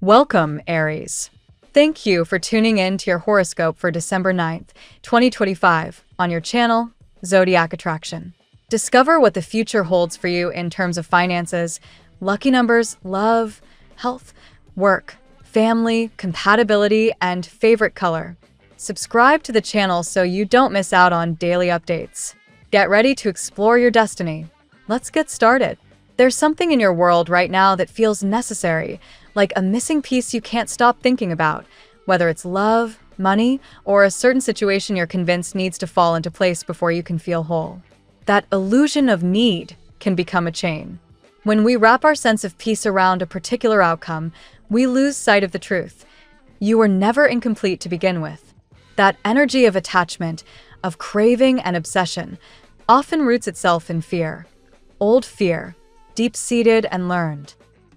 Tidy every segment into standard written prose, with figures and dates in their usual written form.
Welcome, Aries. Thank you for tuning in to your horoscope for December 9th, 2025, on your channel, Zodiac Attraction. Discover what the future holds for you in terms of finances, lucky numbers, love, health, work, family, compatibility, and favorite color. Subscribe to the channel so you don't miss out on daily updates. Get ready to explore your destiny. Let's get started. There's something in your world right now that feels necessary, like a missing piece you can't stop thinking about, whether it's love, money, or a certain situation you're convinced needs to fall into place before you can feel whole. That illusion of need can become a chain. When we wrap our sense of peace around a particular outcome, we lose sight of the truth. You were never incomplete to begin with. That energy of attachment, of craving and obsession, often roots itself in fear. Old fear, deep-seated and learned.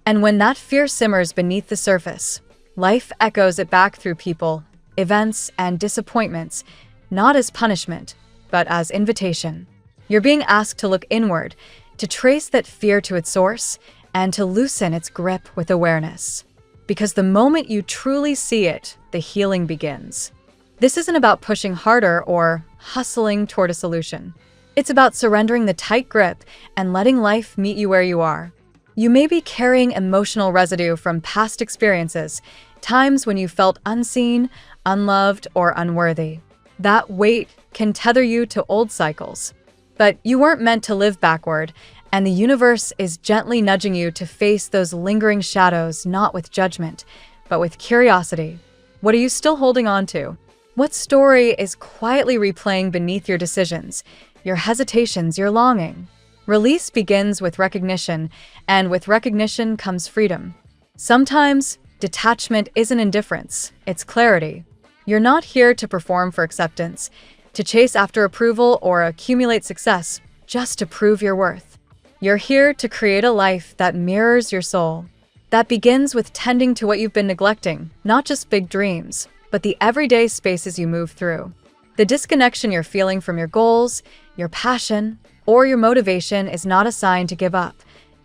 And when that fear simmers beneath the surface, life echoes it back through people, events, and disappointments, not as punishment, but as invitation. You're being asked to look inward, to trace that fear to its source, and to loosen its grip with awareness. Because the moment you truly see it, the healing begins. This isn't about pushing harder or hustling toward a solution. It's about surrendering the tight grip and letting life meet you where you are. You may be carrying emotional residue from past experiences, times when you felt unseen, unloved, or unworthy. That weight can tether you to old cycles. But you weren't meant to live backward, and the universe is gently nudging you to face those lingering shadows not with judgment, but with curiosity. What are you still holding on to? What story is quietly replaying beneath your decisions, your hesitations, your longing? Release begins with recognition, and with recognition comes freedom. Sometimes, detachment isn't indifference, it's clarity. You're not here to perform for acceptance, to chase after approval or accumulate success, just to prove your worth. You're here to create a life that mirrors your soul. That begins with tending to what you've been neglecting, not just big dreams, but the everyday spaces you move through. The disconnection you're feeling from your goals, your passion, or your motivation is not a sign to give up.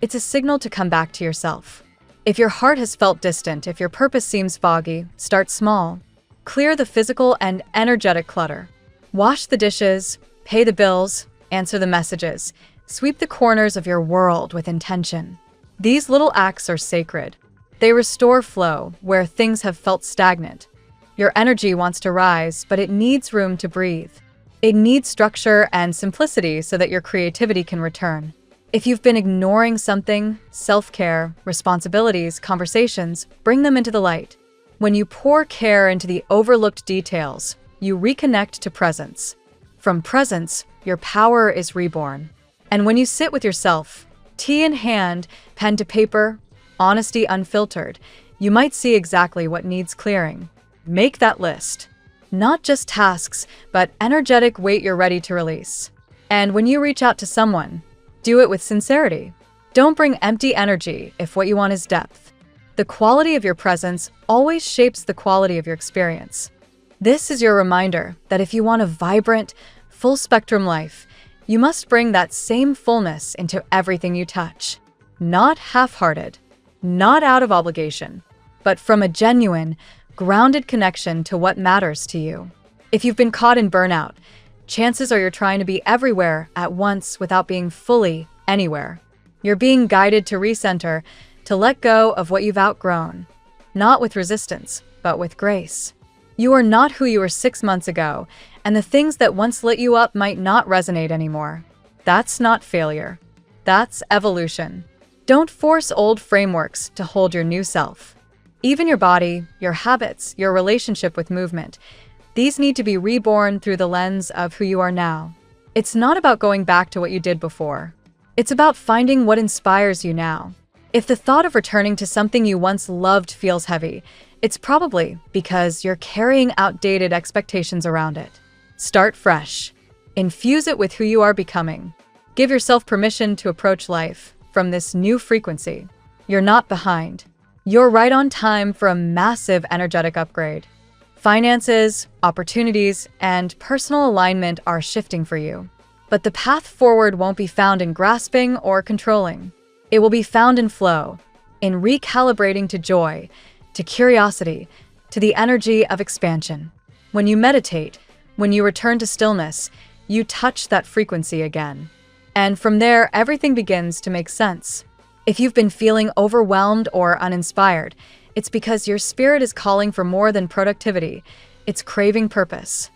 It's a signal to come back to yourself. If your heart has felt distant, if your purpose seems foggy, start small. Clear the physical and energetic clutter. Wash the dishes, pay the bills, answer the messages. Sweep the corners of your world with intention. These little acts are sacred. They restore flow where things have felt stagnant. Your energy wants to rise, but it needs room to breathe. It needs structure and simplicity so that your creativity can return. If you've been ignoring something, self-care, responsibilities, conversations, bring them into the light. When you pour care into the overlooked details, you reconnect to presence. From presence, your power is reborn. And when you sit with yourself, tea in hand, pen to paper, honesty unfiltered, you might see exactly what needs clearing. Make that list. Not just tasks, but energetic weight you're ready to release. And when you reach out to someone, do it with sincerity. Don't bring empty energy if what you want is depth. The quality of your presence always shapes the quality of your experience. This is your reminder that if you want a vibrant, full-spectrum life, you must bring that same fullness into everything you touch. Not half-hearted, not out of obligation, but from a genuine, grounded connection to what matters to you. If you've been caught in burnout, chances are you're trying to be everywhere at once without being fully anywhere. You're being guided to recenter, to let go of what you've outgrown, not with resistance, but with grace. You are not who you were 6 months ago, and the things that once lit you up might not resonate anymore. That's not failure. That's evolution. Don't force old frameworks to hold your new self. Even your body, your habits, your relationship with movement, these need to be reborn through the lens of who you are now. It's not about going back to what you did before. It's about finding what inspires you now. If the thought of returning to something you once loved feels heavy, it's probably because you're carrying outdated expectations around it. Start fresh. Infuse it with who you are becoming. Give yourself permission to approach life from this new frequency. You're not behind. You're right on time for a massive energetic upgrade. Finances, opportunities, and personal alignment are shifting for you. But the path forward won't be found in grasping or controlling. It will be found in flow, in recalibrating to joy, to curiosity, to the energy of expansion. When you meditate, when you return to stillness, you touch that frequency again. And from there, everything begins to make sense. If you've been feeling overwhelmed or uninspired, it's because your spirit is calling for more than productivity. It's craving purpose.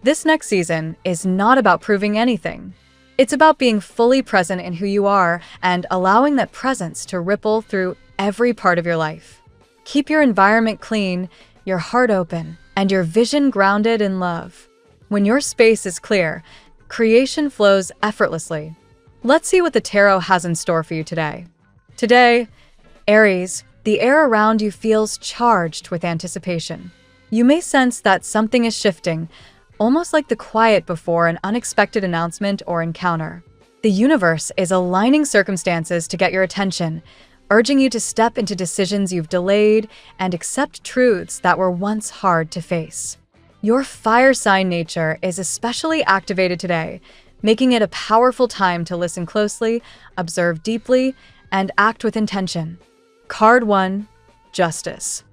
This next season is not about proving anything. It's about being fully present in who you are and allowing that presence to ripple through every part of your life. Keep your environment clean, your heart open, and your vision grounded in love. When your space is clear, creation flows effortlessly. Let's see what the tarot has in store for you today. Today, Aries, the air around you feels charged with anticipation. You may sense that something is shifting, almost like the quiet before an unexpected announcement or encounter. The universe is aligning circumstances to get your attention, urging you to step into decisions you've delayed and accept truths that were once hard to face. Your fire sign nature is especially activated today, making it a powerful time to listen closely, observe deeply, and act with intention. Card 1, Justice.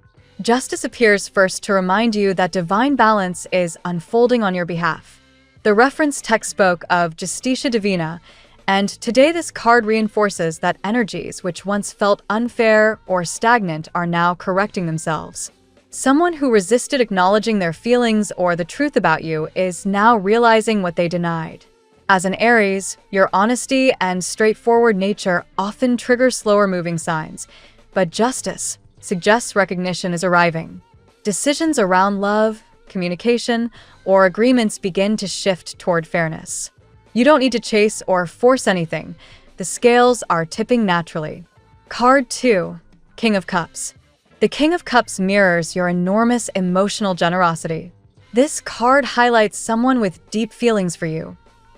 Justice appears first to remind you that divine balance is unfolding on your behalf. The reference text spoke of Justitia Divina, and today this card reinforces that energies which once felt unfair or stagnant are now correcting themselves. Someone who resisted acknowledging their feelings or the truth about you is now realizing what they denied. As an Aries, your honesty and straightforward nature often trigger slower-moving signs, but justice suggests recognition is arriving. Decisions around love, communication, or agreements begin to shift toward fairness. You don't need to chase or force anything. The scales are tipping naturally. Card 2, King of Cups. The King of Cups mirrors your enormous emotional generosity. This card highlights someone with deep feelings for you,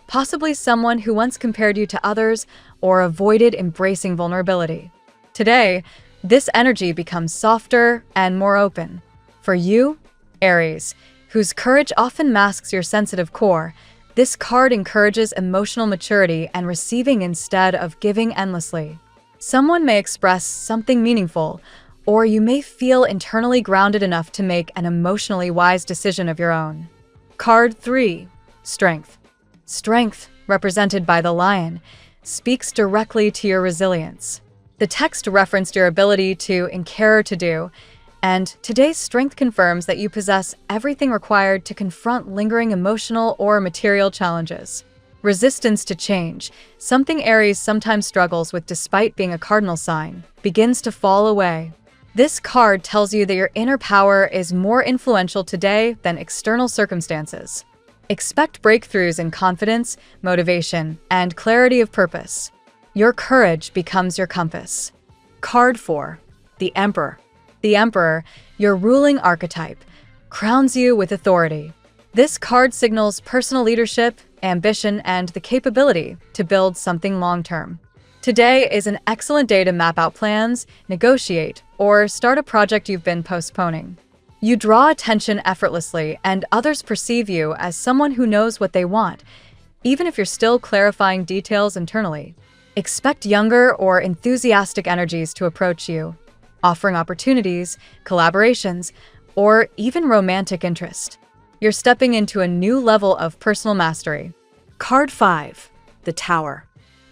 possibly someone who once compared you to others or avoided embracing vulnerability. Today, this energy becomes softer and more open. For you, Aries, whose courage often masks your sensitive core, this card encourages emotional maturity and receiving instead of giving endlessly. Someone may express something meaningful, or you may feel internally grounded enough to make an emotionally wise decision of your own. Card 3, Strength. Strength, represented by the lion, speaks directly to your resilience. The text referenced your ability to encounter to-do, and today's strength confirms that you possess everything required to confront lingering emotional or material challenges. Resistance to change, something Aries sometimes struggles with despite being a cardinal sign, begins to fall away. This card tells you that your inner power is more influential today than external circumstances. Expect breakthroughs in confidence, motivation, and clarity of purpose. Your courage becomes your compass. Card 4, the Emperor. The Emperor, your ruling archetype, crowns you with authority. This card signals personal leadership, ambition, and the capability to build something long-term. Today is an excellent day to map out plans, negotiate, or start a project you've been postponing. You draw attention effortlessly, and others perceive you as someone who knows what they want, even if you're still clarifying details internally. Expect younger or enthusiastic energies to approach you, offering opportunities, collaborations, or even romantic interest. You're stepping into a new level of personal mastery. Card 5, the Tower.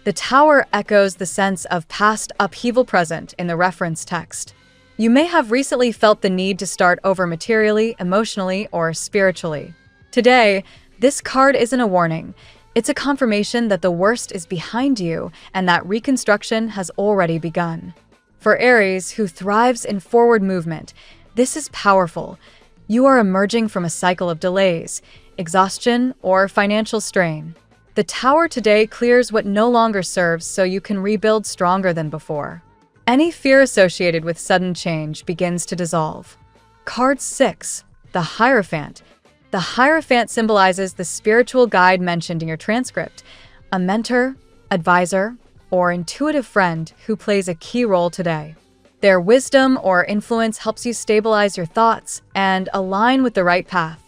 The Tower echoes the sense of past upheaval present in the reference text. You may have recently felt the need to start over materially, emotionally, or spiritually. Today, this card isn't a warning. It's a confirmation that the worst is behind you and that reconstruction has already begun. For Aries, who thrives in forward movement, this is powerful. You are emerging from a cycle of delays, exhaustion, or financial strain. The Tower today clears what no longer serves so you can rebuild stronger than before. Any fear associated with sudden change begins to dissolve. Card 6, the Hierophant. The Hierophant symbolizes the spiritual guide mentioned in your transcript, a mentor, advisor, or intuitive friend who plays a key role today. Their wisdom or influence helps you stabilize your thoughts and align with the right path.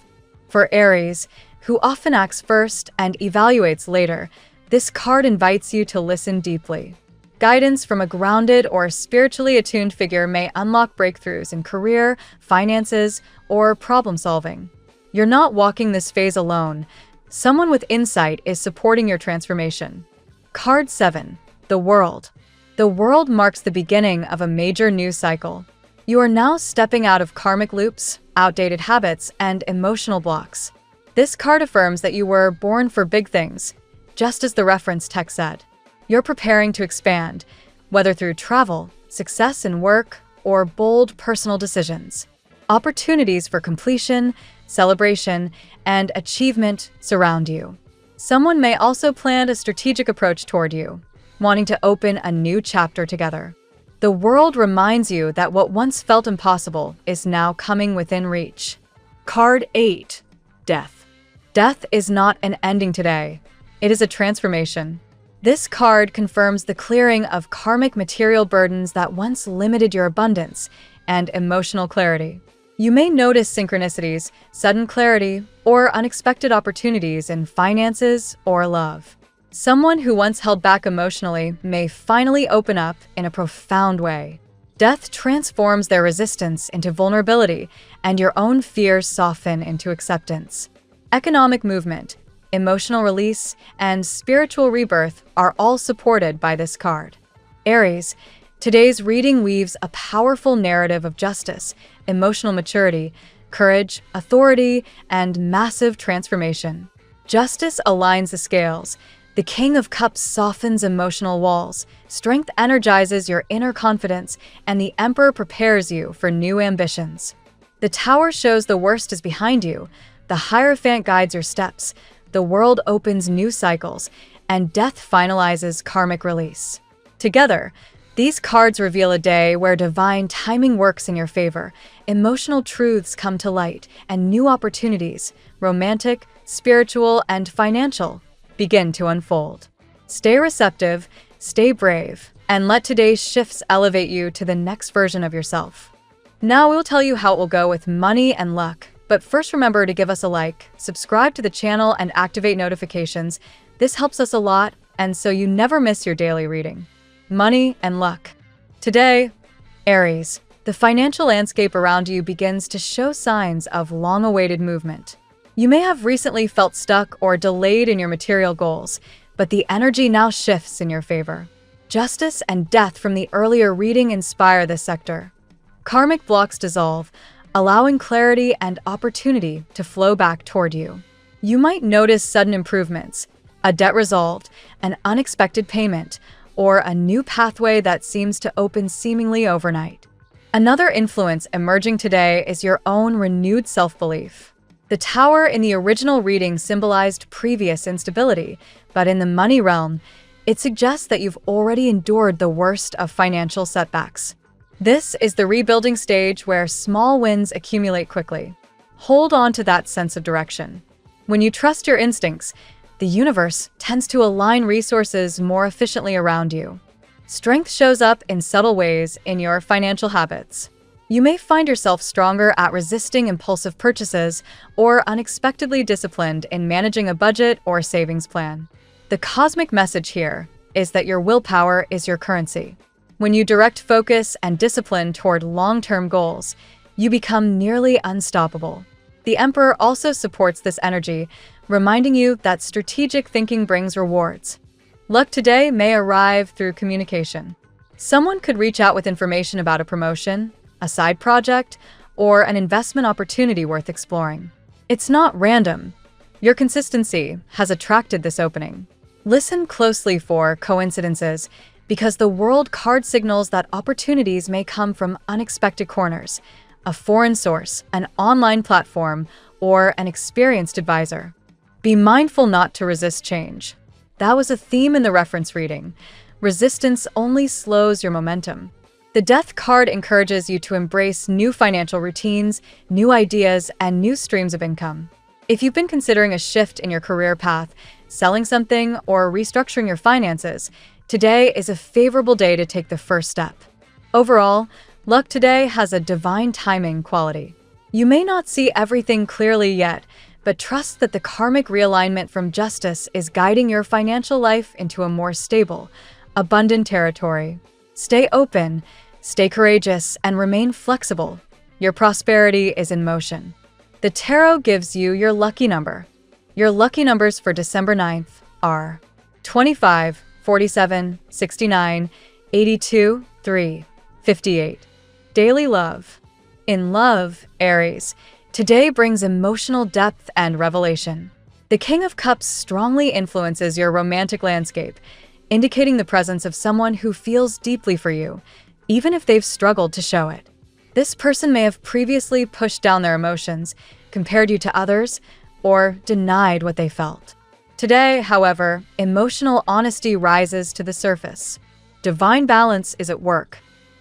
For Aries, who often acts first and evaluates later, this card invites you to listen deeply. Guidance from a grounded or spiritually attuned figure may unlock breakthroughs in career, finances, or problem solving. You're not walking this phase alone. Someone with insight is supporting your transformation. Card 7. The World. The World marks the beginning of a major news cycle. You are now stepping out of karmic loops, outdated habits, and emotional blocks. This card affirms that you were born for big things, just as the reference text said. You're preparing to expand, whether through travel, success in work, or bold personal decisions. Opportunities for completion, celebration, and achievement surround you. Someone may also plan a strategic approach toward you, wanting to open a new chapter together. The World reminds you that what once felt impossible is now coming within reach. Card 8. Death. Death is not an ending today. It is a transformation. This card confirms the clearing of karmic material burdens that once limited your abundance and emotional clarity. You may notice synchronicities, sudden clarity, or unexpected opportunities in finances or love. Someone who once held back emotionally may finally open up in a profound way. Death transforms their resistance into vulnerability, and your own fears soften into acceptance. Economic movement, emotional release, and spiritual rebirth are all supported by this card. Aries, today's reading weaves a powerful narrative of justice, emotional maturity, courage, authority, and massive transformation. Justice aligns the scales. The King of Cups softens emotional walls, strength energizes your inner confidence, and the Emperor prepares you for new ambitions. The Tower shows the worst is behind you, the Hierophant guides your steps, the World opens new cycles, and Death finalizes karmic release. Together, these cards reveal a day where divine timing works in your favor, emotional truths come to light, and new opportunities, romantic, spiritual, and financial, begin to unfold. Stay receptive, stay brave, and let today's shifts elevate you to the next version of yourself. Now we'll tell you how it will go with money and luck. But first, remember to give us a like, subscribe to the channel, and activate notifications. This helps us a lot, and so you never miss your daily reading. Money and luck. Today, Aries, the financial landscape around you begins to show signs of long-awaited movement. You may have recently felt stuck or delayed in your material goals, but the energy now shifts in your favor. Justice and death from the earlier reading inspire this sector. Karmic blocks dissolve, allowing clarity and opportunity to flow back toward you. You might notice sudden improvements, a debt resolved, an unexpected payment, or a new pathway that seems to open seemingly overnight. Another influence emerging today is your own renewed self-belief. The Tower in the original reading symbolized previous instability, but in the money realm, it suggests that you've already endured the worst of financial setbacks. This is the rebuilding stage where small wins accumulate quickly. Hold on to that sense of direction. When you trust your instincts, the universe tends to align resources more efficiently around you. Strength shows up in subtle ways in your financial habits. You may find yourself stronger at resisting impulsive purchases or unexpectedly disciplined in managing a budget or savings plan. The cosmic message here is that your willpower is your currency. When you direct focus and discipline toward long-term goals, you become nearly unstoppable. The Emperor also supports this energy, reminding you that strategic thinking brings rewards. Luck today may arrive through communication. Someone could reach out with information about a promotion, a side project, or an investment opportunity worth exploring. It's not random. Your consistency has attracted this opening. Listen closely for coincidences, because the World card signals that opportunities may come from unexpected corners, a foreign source, an online platform, or an experienced advisor. Be mindful not to resist change. That was a theme in the reference reading. Resistance only slows your momentum. The Death card encourages you to embrace new financial routines, new ideas, and new streams of income. If you've been considering a shift in your career path, selling something, or restructuring your finances, today is a favorable day to take the first step. Overall, luck today has a divine timing quality. You may not see everything clearly yet, but trust that the karmic realignment from justice is guiding your financial life into a more stable, abundant territory. Stay open, stay courageous, and remain flexible. Your prosperity is in motion. The tarot gives you your lucky number. Your lucky numbers for December 9th are 25, 47, 69, 82, 3, 58. Daily love. In love, Aries, today brings emotional depth and revelation. The King of Cups strongly influences your romantic landscape, indicating the presence of someone who feels deeply for you, even if they've struggled to show it. This person may have previously pushed down their emotions, compared you to others, or denied what they felt. Today, however, emotional honesty rises to the surface. Divine balance is at work.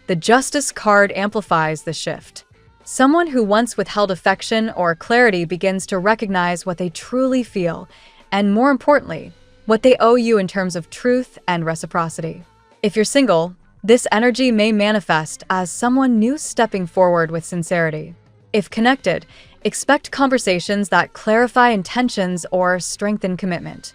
The Justice card amplifies the shift. Someone who once withheld affection or clarity begins to recognize what they truly feel, and more importantly, what they owe you in terms of truth and reciprocity. If you're single, this energy may manifest as someone new stepping forward with sincerity. If connected, expect conversations that clarify intentions or strengthen commitment.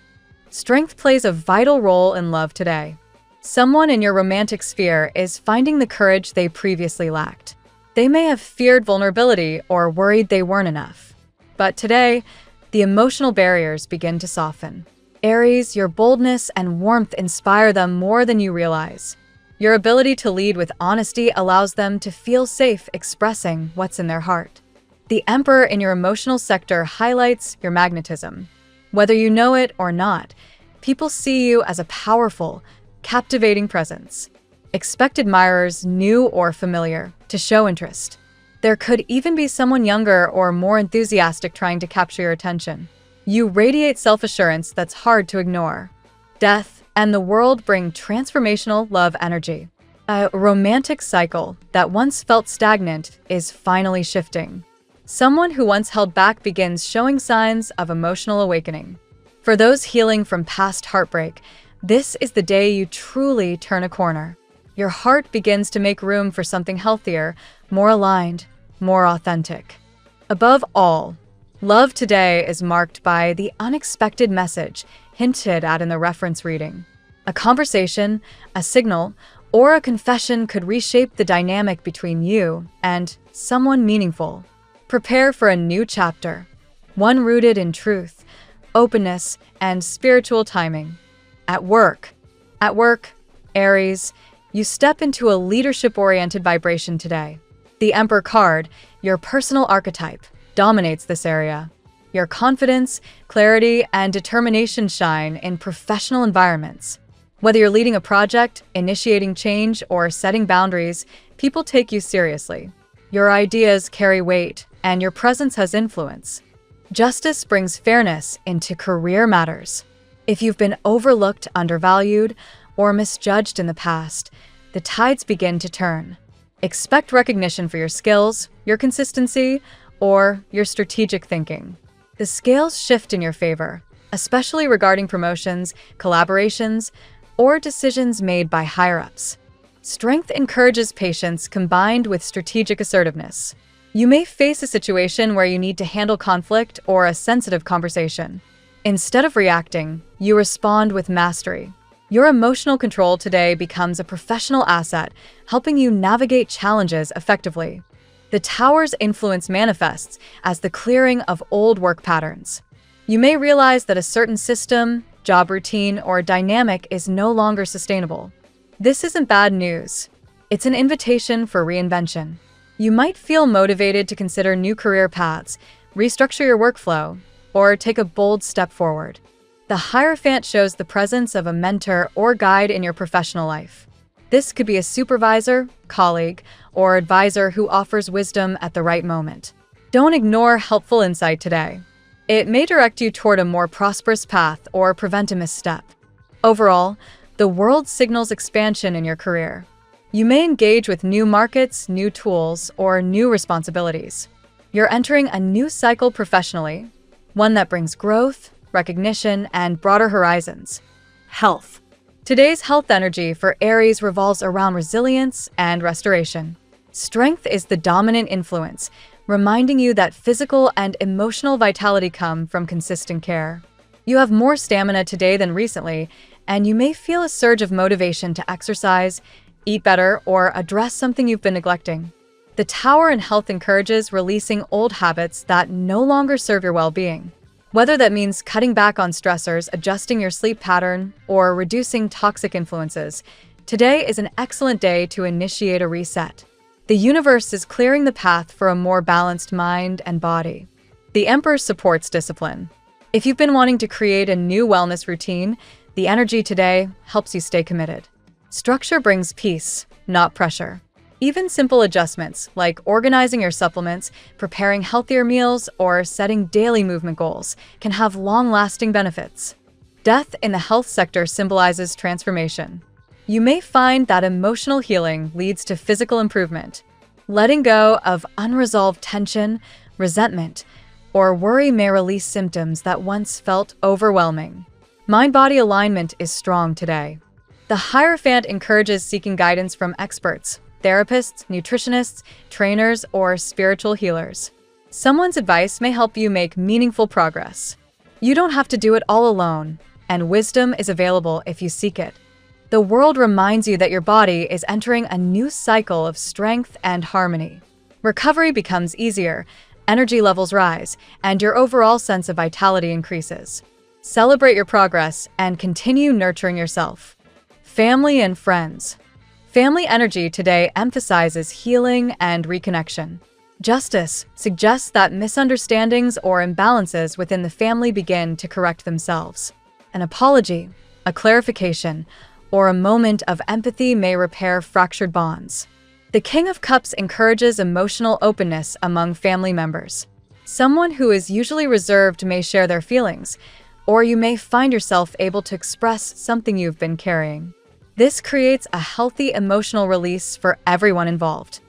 Strength plays a vital role in love today. Someone in your romantic sphere is finding the courage they previously lacked. They may have feared vulnerability or worried they weren't enough. But today, the emotional barriers begin to soften. Aries, your boldness and warmth inspire them more than you realize. Your ability to lead with honesty allows them to feel safe expressing what's in their heart. The Emperor in your emotional sector highlights your magnetism. Whether you know it or not, people see you as a powerful, captivating presence. Expect admirers, new or familiar, to show interest. There could even be someone younger or more enthusiastic trying to capture your attention. You radiate self-assurance that's hard to ignore. Death and the world bring transformational love energy. A romantic cycle that once felt stagnant is finally shifting. Someone who once held back begins showing signs of emotional awakening. For those healing from past heartbreak, this is the day you truly turn a corner. Your heart begins to make room for something healthier, more aligned, more authentic. Above all, love today is marked by the unexpected message hinted at in the reference reading. A conversation, a signal, or a confession could reshape the dynamic between you and someone meaningful. Prepare for a new chapter, one rooted in truth, openness, and spiritual timing. At work, Aries, you step into a leadership-oriented vibration today. The Emperor card, your personal archetype, dominates this area. Your confidence, clarity, and determination shine in professional environments. Whether you're leading a project, initiating change, or setting boundaries, people take you seriously. Your ideas carry weight, and your presence has influence. Justice brings fairness into career matters. If you've been overlooked, undervalued, or misjudged in the past, the tides begin to turn. Expect recognition for your skills, your consistency, or your strategic thinking. The scales shift in your favor, especially regarding promotions, collaborations, or decisions made by higher-ups. Strength encourages patience combined with strategic assertiveness. You may face a situation where you need to handle conflict or a sensitive conversation. Instead of reacting, you respond with mastery. Your emotional control today becomes a professional asset, helping you navigate challenges effectively. The Tower's influence manifests as the clearing of old work patterns. You may realize that a certain system, job routine, or dynamic is no longer sustainable. This isn't bad news. It's an invitation for reinvention. You might feel motivated to consider new career paths, restructure your workflow, or take a bold step forward. The Hierophant shows the presence of a mentor or guide in your professional life. This could be a supervisor, colleague, or advisor who offers wisdom at the right moment. Don't ignore helpful insight today. It may direct you toward a more prosperous path or prevent a misstep. Overall, the world signals expansion in your career. You may engage with new markets, new tools, or new responsibilities. You're entering a new cycle professionally, one that brings growth, recognition, and broader horizons. Health. Today's health energy for Aries revolves around resilience and restoration. Strength is the dominant influence, reminding you that physical and emotional vitality come from consistent care. You have more stamina today than recently, and you may feel a surge of motivation to exercise, eat better, or address something you've been neglecting. The Tower in health encourages releasing old habits that no longer serve your well-being. Whether that means cutting back on stressors, adjusting your sleep pattern, or reducing toxic influences, today is an excellent day to initiate a reset. The universe is clearing the path for a more balanced mind and body. The Emperor supports discipline. If you've been wanting to create a new wellness routine, the energy today helps you stay committed. Structure brings peace, not pressure. Even simple adjustments like organizing your supplements, preparing healthier meals, or setting daily movement goals can have long-lasting benefits. Death in the health sector symbolizes transformation. You may find that emotional healing leads to physical improvement. Letting go of unresolved tension, resentment, or worry may release symptoms that once felt overwhelming. Mind-body alignment is strong today. The Hierophant encourages seeking guidance from experts, therapists, nutritionists, trainers, or spiritual healers. Someone's advice may help you make meaningful progress. You don't have to do it all alone, and wisdom is available if you seek it. The world reminds you that your body is entering a new cycle of strength and harmony. Recovery becomes easier, energy levels rise, and your overall sense of vitality increases. Celebrate your progress and continue nurturing yourself. Family and friends. Family energy today emphasizes healing and reconnection. Justice suggests that misunderstandings or imbalances within the family begin to correct themselves. An apology, a clarification, or a moment of empathy may repair fractured bonds. The King of Cups encourages emotional openness among family members. Someone who is usually reserved may share their feelings, or you may find yourself able to express something you've been carrying. This creates a healthy emotional release for everyone involved.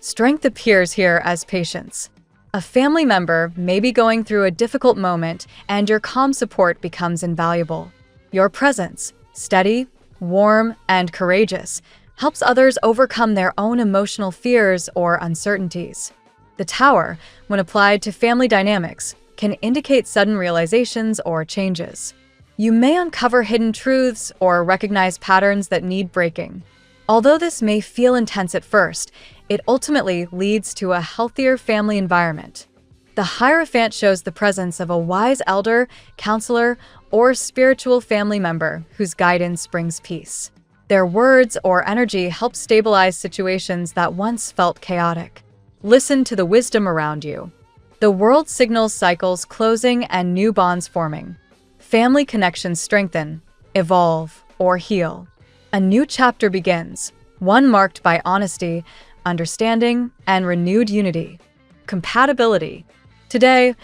Strength appears here as patience. A family member may be going through a difficult moment, and your calm support becomes invaluable. Your presence, steady, warm, and courageous, helps others overcome their own emotional fears or uncertainties. The Tower, when applied to family dynamics, can indicate sudden realizations or changes. You may uncover hidden truths or recognize patterns that need breaking. Although this may feel intense at first, it ultimately leads to a healthier family environment. The Hierophant shows the presence of a wise elder, counselor, or spiritual family member whose guidance brings peace. Their words or energy help stabilize situations that once felt chaotic. Listen to the wisdom around you. The world signals cycles closing and new bonds forming. Family connections strengthen, evolve, or heal. A new chapter begins, one marked by honesty, understanding, and renewed unity. Compatibility. Today,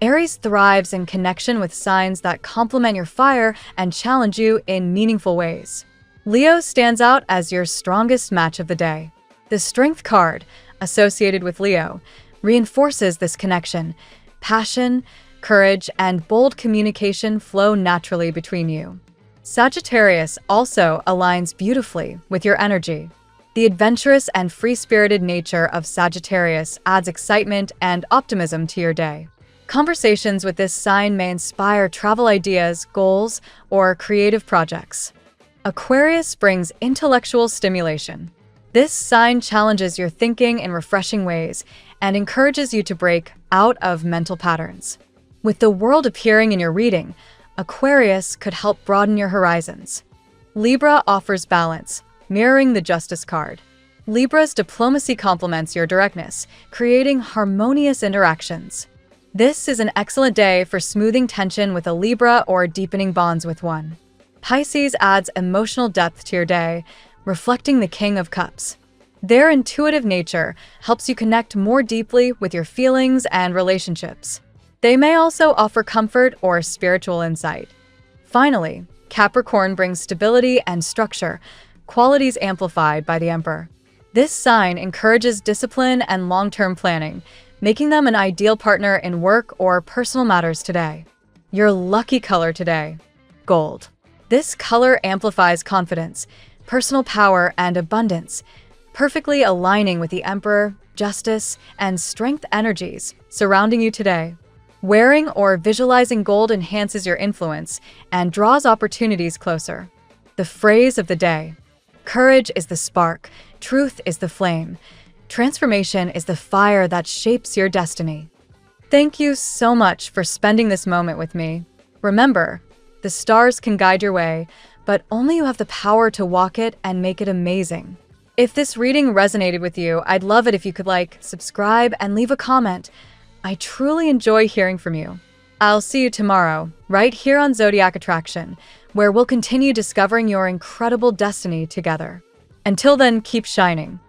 Aries thrives in connection with signs that complement your fire and challenge you in meaningful ways. Leo stands out as your strongest match of the day. The Strength card, associated with Leo, reinforces this connection. Passion, courage, and bold communication flow naturally between you. Sagittarius also aligns beautifully with your energy. The adventurous and free-spirited nature of Sagittarius adds excitement and optimism to your day. Conversations with this sign may inspire travel ideas, goals, or creative projects. Aquarius brings intellectual stimulation. This sign challenges your thinking in refreshing ways and encourages you to break out of mental patterns. With the world appearing in your reading, Aquarius could help broaden your horizons. Libra offers balance, mirroring the Justice card. Libra's diplomacy complements your directness, creating harmonious interactions. This is an excellent day for smoothing tension with a Libra or deepening bonds with one. Pisces adds emotional depth to your day, reflecting the King of Cups. Their intuitive nature helps you connect more deeply with your feelings and relationships. They may also offer comfort or spiritual insight. Finally, Capricorn brings stability and structure, qualities amplified by the Emperor. This sign encourages discipline and long-term planning, making them an ideal partner in work or personal matters today. Your lucky color today: gold. This color amplifies confidence, personal power, and abundance, perfectly aligning with the Emperor, justice, and strength energies surrounding you today. Wearing or visualizing gold enhances your influence and draws opportunities closer. The phrase of the day: courage is the spark, truth is the flame, transformation is the fire that shapes your destiny. Thank you so much for spending this moment with me. Remember, the stars can guide your way, but only you have the power to walk it and make it amazing. If this reading resonated with you, I'd love it if you could like, subscribe, and leave a comment. I truly enjoy hearing from you. I'll see you tomorrow, right here on Zodiac Attraction, where we'll continue discovering your incredible destiny together. Until then, keep shining.